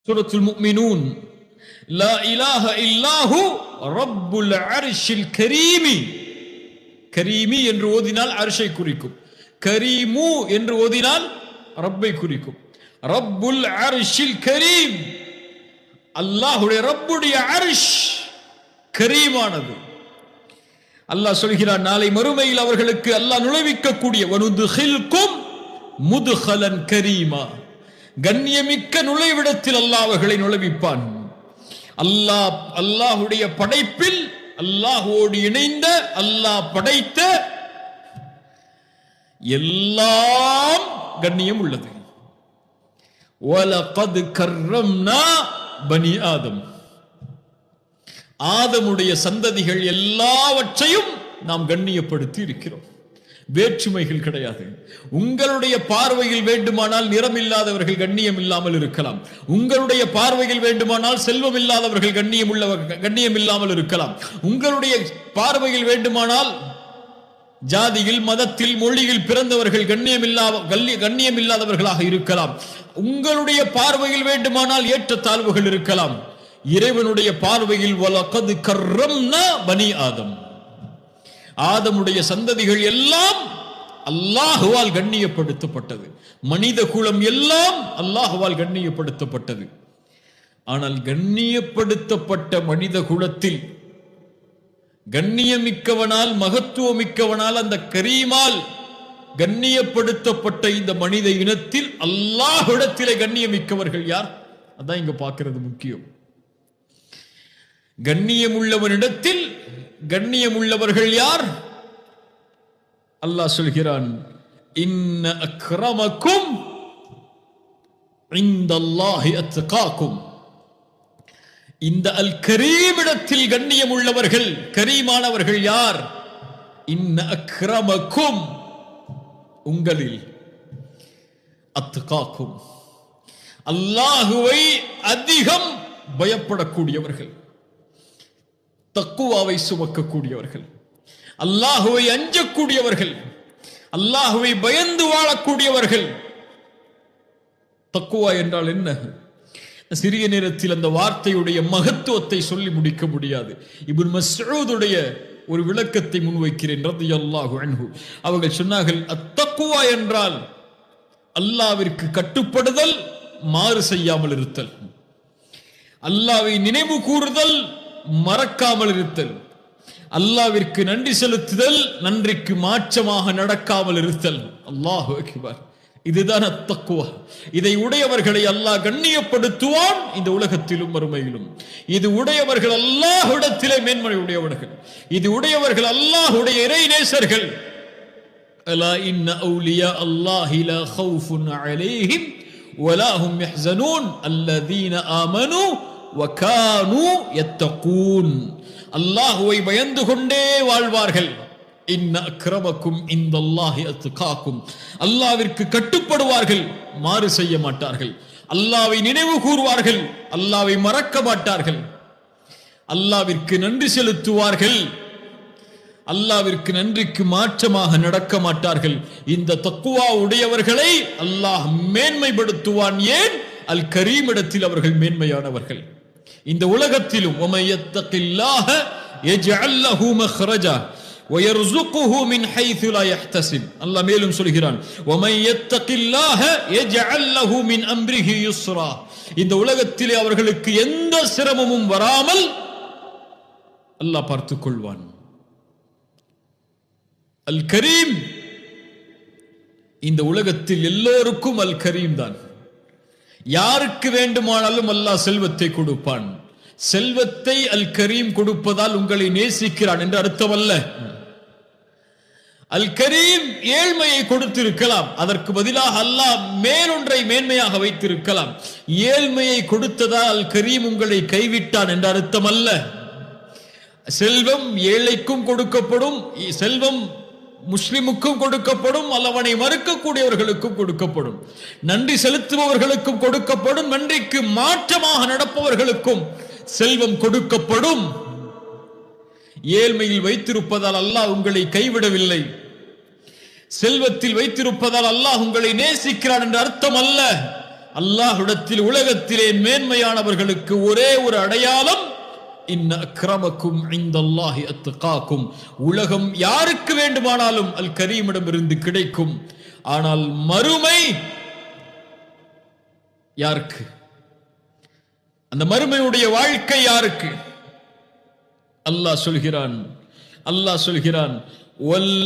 சூரத்துல் முஃமினூன் லா இலாஹ இல்லாஹு ரப்புல் அர்ஷில் கரீமி. கரீமி என்று ஓதினால் அர்ஷை குறிக்கும், கரீமு என்று ஓதினால் ரப்பை குறிக்கும். ரப்புல் அர்ஷில் கரீம், அல்லாஹ்வுடைய ரப்புடைய அர்ஷ் கரீமானது. அல்லாஹ் சொல்கிறான், நாளை மறுமையில் அவர்களுக்கு அல்லாஹ் நுழைவிக்க கூடிய வனுதுகில்கும் முதுகலன் கரீமா, கண்ணியமிக்க நுழைவிடத்தில் அல்லாஹ் அவர்களை நுழைவிப்பான். அல்லாஹ்வுடைய படைப்பில் அல்லாஹ்வோடு இணைந்த, அல்லாஹ் படைத்த எல்லாம் கண்ணியம் உள்ளது. வலகத் கர்ரம்னா பனி ஆதம், ஆதமுடைய சந்ததிகள் எல்லாவற்றையும் நாம் கண்ணியப்படுத்தி இருக்கிறோம். வேற்றுமைகள் கிடையாது. உங்களுடைய பார்வையில் வேண்டுமானால் நிறம் இல்லாதவர்கள் கண்ணியம் இல்லாமல் இருக்கலாம், உங்களுடைய பார்வையில் வேண்டுமானால் செல்வம் இல்லாதவர்கள் கண்ணியம் இல்லாமல் இருக்கலாம், உங்களுடைய பார்வையில் வேண்டுமானால் ஜாதியில், மதத்தில், மொழியில் பிறந்தவர்கள் கண்ணியம் இல்லாதவர்களாக இருக்கலாம், உங்களுடைய பார்வையில் வேண்டுமானால் ஏற்றத்தாழ்வுகள் இருக்கலாம். இறைவனுடைய பார்வையில் வலகத் கர்ரம்னா பனி ஆதம், ஆதமுடைய சந்ததிகள் எல்லாம் அல்லாஹ்வால் கண்ணியப்படுத்தப்பட்டது. மனித குலம் எல்லாம் அல்லாஹ்வால் கண்ணியப்படுத்தப்பட்டது. ஆனால் கண்ணியப்படுத்தப்பட்ட மனித குலத்தில் கண்ணியமிக்கவனால், மகத்துவமிக்கவனால், அந்த கரீமால் கண்ணியப்படுத்தப்பட்ட இந்த மனித இனத்தில் அல்லாஹ்விடத்திலே கண்ணியமிக்கவர்கள் யார்? அதான் இங்க பார்க்கிறது முக்கியம். கண்ணியமுள்ளவனிடத்தில் கண்ணியமுள்ளவர்கள் யார்? அல்லாஹ் சொல்கிறான், இன்ன அக்ரமக்கும் இந்தல்லாஹி அத்காக்கும். இந்த அல் கரீம் இடத்தில் கண்ணியம் உள்ளவர்கள், கரீமானவர்கள் யார்? இன்ன அக்ரமக்கும், உங்களில், அத்காக்கும், அல்லாஹுவை அதிகம் பயப்படக்கூடியவர்கள், தக்குவாவை சுமக்கக்கூடியவர்கள், அல்லாஹுவை அஞ்சக்கூடியவர்கள், அல்லாஹுவை பயந்து வாழக்கூடியவர்கள். தக்குவா என்றால் என்ன? சிறிய நேரத்தில் அந்த வார்த்தையுடைய மகத்துவத்தை சொல்லி முடிக்க முடியாது. இப்னு மஸ்ஊதுடைய ஒரு விளக்கத்தை முன்வைக்கிறேன் ரலியல்லாஹு அன்ஹு. அவர்கள் சொன்னார்கள், அத்தக்குவா என்றால் அல்லாஹ்விற்கு கட்டுப்படுதல், மாறு செய்யாமல் இருத்தல், அல்லாஹ்வை நினைவு கூறுதல், மறக்காமல் இருத்தல், அல்லாஹ்விற்கு நன்றி செலுத்துதல், நன்றிக்கு மாற்றமாக நடக்காமல் இருத்தல். அல்லாஹு அக்பர். இதுதான் அத்தக்குவா. இதை உடையவர்களை அல்லாஹ் கண்ணியப்படுத்துவான், இந்த உலகத்திலும் மறுமையிலும். இது உடையவர்கள் அல்லாஹ்விடத்திலே மேன்மை உடையவர்கள், இது உடையவர்கள் அல்லாஹ்வுடைய இறை நேசர்கள். அலா இன்ன அவுலியா அல்லாஹி லா கௌஃபுன் அலைஹிம் வலா ஹும் யஹ்ஸனூன் அல்லதீன ஆமனூ வகானூ யத்தகூன். அல்லாஹ்வை பயந்து கொண்டே வாழ்வார்கள். இன்ன அக்ரமக்கும் இந்தல்லாஹி அத்காக்கும். அல்லாஹ்விற்கு கட்டுப்படுவார்கள், மாறு செய்ய மாட்டார்கள், அல்லாஹ்வை நினைவு கூறுவார்கள், அல்லாஹ்வை மறக்க மாட்டார்கள், அல்லாஹ்விற்கு நன்றி செலுத்துவார்கள், அல்லாஹ்விற்கு நன்றிக்கு மாற்றமாக நடக்க மாட்டார்கள். இந்த தக்குவா உடையவர்களை அல்லாஹ் மேன்மைப்படுத்துவான். ஏன்? அல் கரீம் இடத்தில் அவர்கள் மேன்மையானவர்கள். இந்த உலகத்திலும் வமயத்தகில்லாஹ யஜ்அல் லஹு மக்ரஜா வயர்ஸுகுஹு மின் ஹைது லா யஹ்தஸிப். அல்லாஹ் மேலும் சொல்கிறான், வமயத்தகில்லாஹ யஜ்அல் லஹு மின் அம்ரிஹி யுஸ்ரா. இந்த உலகத்திலே அவர்களுக்கு எந்த சிரமமும் வராமல் அல்லாஹ் பார்த்துக் கொள்வான். அல் கரீம், இந்த உலகத்தில் எல்லோருக்கும் அல் கரீம் தான். யாருக்கு வேண்டுமானாலும் அல்லாஹ் செல்வத்தை கொடுப்பான். செல்வத்தை அல் கரீம் கொடுப்பதால் உங்களை நேசிக்கிறான் என்று அர்த்தம் அல்ல. அல் கரீம் ஏழ்மையை கொடுத்திருக்கலாம், அதற்கு பதிலாக அல்லாஹ் மேலொன்றை மேன்மையாக வைத்திருக்கலாம். ஏழ்மையை கொடுத்ததால் அல் கரீம் உங்களை கைவிட்டான் என்ற அர்த்தம் அல்ல. செல்வம் ஏழைக்கும் கொடுக்கப்படும், செல்வம் முஸ்லிமுக்கும் கொடுக்கப்படும், அல்லவனை மறுக்கக்கூடியவர்களுக்கும் கொடுக்கப்படும், நன்றி செலுத்துபவர்களுக்கும் கொடுக்கப்படும், நன்றிக்கு மாற்றமாக நடப்பவர்களுக்கும் செல்வம் கொடுக்கப்படும். ஏழ்மையில் வைத்திருப்பதால் அல்லாஹ் உங்களை கைவிடவில்லை, செல்வத்தில் வைத்திருப்பதால் அல்லாஹ் உங்களை நேசிக்கிறான் என்ற அர்த்தம் அல்ல. அல்லாஹ்விடத்தில் உலகத்திலே மேன்மையானவர்களுக்கு ஒரே ஒரு அடையாளம், இன்ன அக்ரமக்கும் இந்தல்லாஹி அத்காக்கும். உலகம் யாருக்கு வேண்டுமானாலும் அல் கரீமிடம் இருந்து கிடைக்கும். ஆனால் மறுமை யாருக்கு? அந்த மறுமையுடைய வாழ்க்கை யாருக்கு? அல்லாஹ் சொல்கிறான் வல்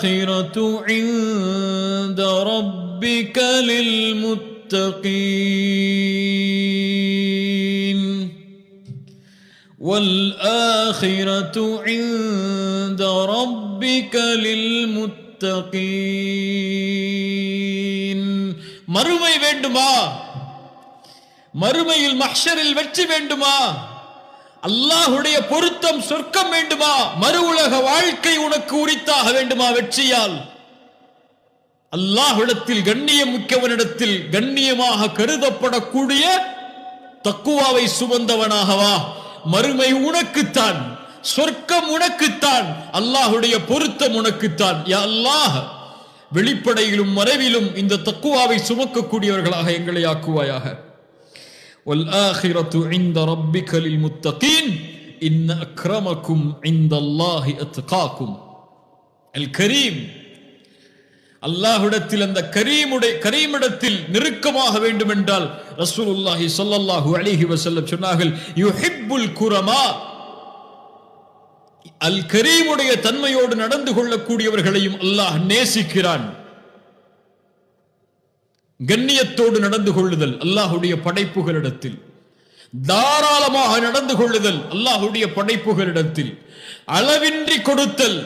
ஆখিরাতু இன்த ரப்பிக லில் முத்தகீன் வல் ஆখিরাতু இன்த ரப்பிக லில் முத்தகீன். மறுமை வேண்டுமா? மறுமையில் மஹ்ஷரில் வெற்றி வேண்டுமா? அல்லாஹ்வுடைய பொருத்தம் சொர்க்கம் வேண்டுமா? மறு உலக வாழ்க்கை உனக்கு உரித்தாக வேண்டுமா? வெற்றியால் அல்லாஹ்விடத்தில் கண்ணியம் மிக்கவனிடத்தில் கண்ணியமாக கருதப்படக்கூடிய தக்குவாவை சுமந்தவனாகவா? மறுமை உனக்குத்தான், சொர்க்கம் உனக்குத்தான், அல்லாஹ்வுடைய பொருத்தம் உனக்குத்தான். யா அல்லாஹ், வெளிப்படையிலும் மறைவிலும் இந்த தக்குவாவை சுமக்கக்கூடியவர்களாக எங்களை ஆக்குவாயாக. والآخرة عند ربك للمتقين إن أكرمكم عند الله أتقاكم. الكريم, அல்லாஹ்விடத்தில் அந்த கரீமிடத்தில் நெருக்கமாக வேண்டும் என்றால் ரசூலுல்லாஹி ஸல்லல்லாஹு அலைஹி வஸல்லம் சொன்னார்கள், யுஹிப்புல் குரமா. அல் கரீமுடைய தன்மையோடு நடந்து கொள்ளக்கூடியவர்களையும் அல்லாஹ் நேசிக்கிறான். கண்ணியத்தோடு நடந்து கொள்ளுதல் அல்லாஹ்வுடைய படைப்புகளிடத்தில், தாராளமாக நடந்து கொள்ளுதல் அல்லாஹ்வுடைய படைப்புகளிடத்தில், அளவின்றி கொடுத்தல்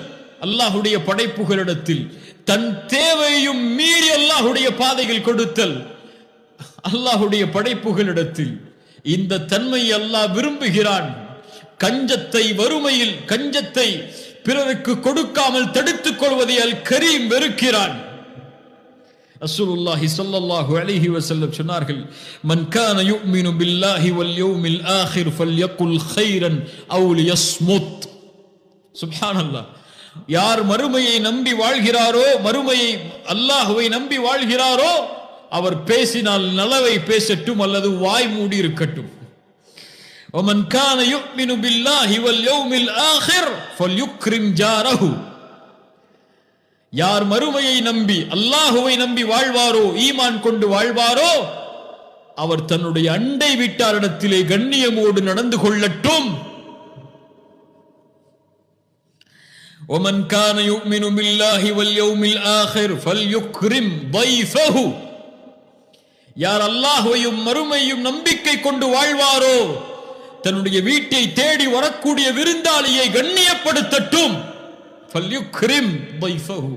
அல்லாஹ்வுடைய படைப்புகளிடத்தில், தன் தேவையும் மீறி அல்லாஹ்வுடைய பாதையில் கொடுத்தல் அல்லாஹ்வுடைய படைப்புகளிடத்தில். இந்த தன்மை அல்லாஹ் விரும்புகிறான். கஞ்சத்தை, வறுமையில் கஞ்சத்தை பிறருக்கு கொடுக்காமல் தடுத்துக் கொள்வதை அல் கரீம் வெறுக்கிறான். ரசூலுல்லாஹி ஸல்லல்லாஹு அலைஹி வஸல்லம் சொன்னார்கள், மன் கான யுமினு பில்லாஹி வல் யௌமில் ஆখির ஃபல்யகுல் கைரன் அவ் லியஸ்முத். சுப்ஹானல்லாஹ். யார் மறுமையை நம்பி வாழ்கிறாரோ, மறுமையை அல்லாஹ்வை நம்பி வாழ்கிறாரோ, அவர் பேசினால் நலவை பேசட்டும் அல்லது வாய் மூடி இருக்கட்டும். ومن كان يؤمن بالله واليوم الآخر فليكرم جاره. யார் மறுமையை நம்பி அல்லாஹ்வை நம்பி வாழ்வாரோ, ஈமான் கொண்டு வாழ்வாரோ, அவர் தன்னுடைய அண்டை வீட்டாரிடத்திலே கண்ணியமோடு நடந்து கொள்ளட்டும். ومن كان يؤمن بالله واليوم الآخر فليكرم ضيفه. யார் அல்லாஹ்வையும் மறுமையும் நம்பிக்கை கொண்டு வாழ்வாரோ, தன்னுடைய வீட்டை தேடி வரக்கூடிய விருந்தாளியை கண்ணியப்படுத்தட்டும். ஃபல்யுக்ரிம் ضيفஹு.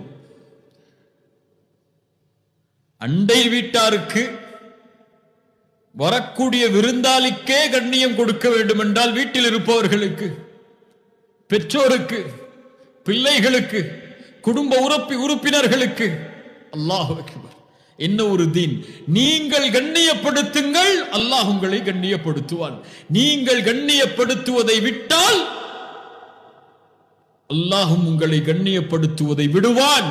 அண்டை வீட்டாருக்கு வரக்கூடிய விருந்தாளிக்கே கண்ணியம் கொடுக்க வேண்டும் என்றால் வீட்டில் இருப்பவர்களுக்கு, பெற்றோருக்கு, பிள்ளைகளுக்கு, குடும்ப உறுப்பினர்களுக்கு, அல்லாஹு அக்பர், என்ன ஒரு தீன்! நீங்கள் கண்ணியப்படுத்துங்கள், அல்லாஹ் உங்களை கண்ணியப்படுத்துவான். நீங்கள் கண்ணியப்படுத்துவதை விட்டால் அல்லாஹும் உங்களை கண்ணியப்படுத்துவதை விடுவான்.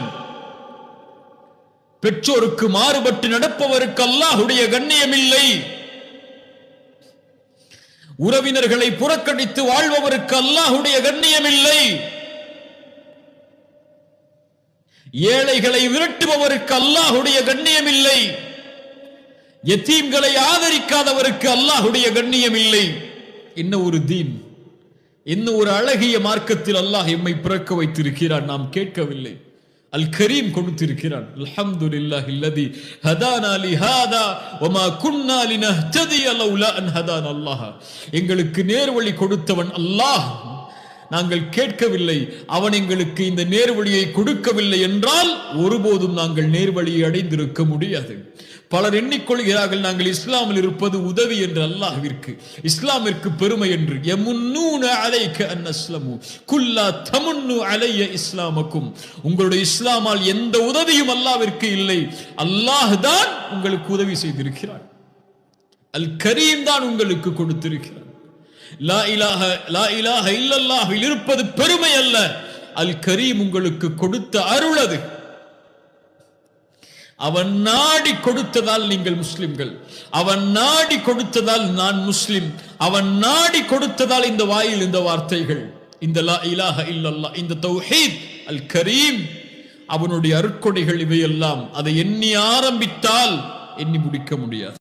பெற்றோருக்கு மாறுபட்டு நடப்பவருக்கு அல்லாஹ்வுடைய கண்ணியம் இல்லை. உறவினர்களை புறக்கணித்து வாழ்பவருக்கு அல்லாஹ்வுடைய கண்ணியம் இல்லை. ஏழைகளை விரட்டுபவருக்கு அல்லாஹ்வுடைய கண்ணியம் இல்லை. யதீம்களை ஆதரிக்காதவருக்கு அல்லாஹ்வுடைய கண்ணியம் இல்லை. என்ன ஒரு தீன்! என்ன ஒரு அழகிய மார்க்கத்தில் அல்லாஹ் எம்மை பிறக்க வைத்திருக்கிறான். நாம் கேட்கவில்லை, அல் கரீம் கொடுத்திருக்கிறான். அல்ஹம்துலில்லாஹி அல்லதி ஹதானா லிஹாதா வமா குன்னா லினஹ்ததிய லௌலா அன் ஹதானா அல்லாஹ். எங்களுக்கு நேர்வழி கொடுத்தவன் அல்லாஹ். நாங்கள் கேட்கவில்லை, அவன் எங்களுக்கு இந்த நேர்வழியை கொடுக்கவில்லை என்றால் ஒருபோதும் நாங்கள் நேர்வழியை அடைந்திருக்க முடியாது. பலர் எண்ணிக்கொள்கிறார்கள் நாங்கள் இஸ்லாமில் இருப்பது உதவி என்று அல்லாஹ்விற்கு, இஸ்லாமிற்கு பெருமை என்று. யமுன்னூன அலைக அன் அஸ்லமு குல்லா தமுன்னு அலைய இஸ்லாமக்கும். உங்களுடைய இஸ்லாமால் எந்த உதவியும் அல்லாஹ்விற்கு இல்லை. அல்லாஹ் தான் உங்களுக்கு உதவி செய்திருக்கிறான். அல் கரீம் தான் உங்களுக்கு கொடுத்திருக்கிறான். லா இலாஹ இல்லல்லாஹ்வில் இருப்பது பெருமை அல்ல, அல் கரீம் உங்களுக்கு கொடுத்த அருள் அது. அவன் நாடி கொடுத்ததால் நீங்கள் முஸ்லிம்கள், அவன் நாடி கொடுத்ததால் நான் முஸ்லிம், அவன் நாடி கொடுத்ததால் இந்த வாயில் இந்த வார்த்தைகள், இந்த லா இலாஹ இல்லல்லாஹ், இந்த தௌஹீத் அல் கரீம், அவனுடைய அருட்கொடைகள் இவையெல்லாம். அதை எண்ணி ஆரம்பித்தால் எண்ணி முடிக்க முடியாது.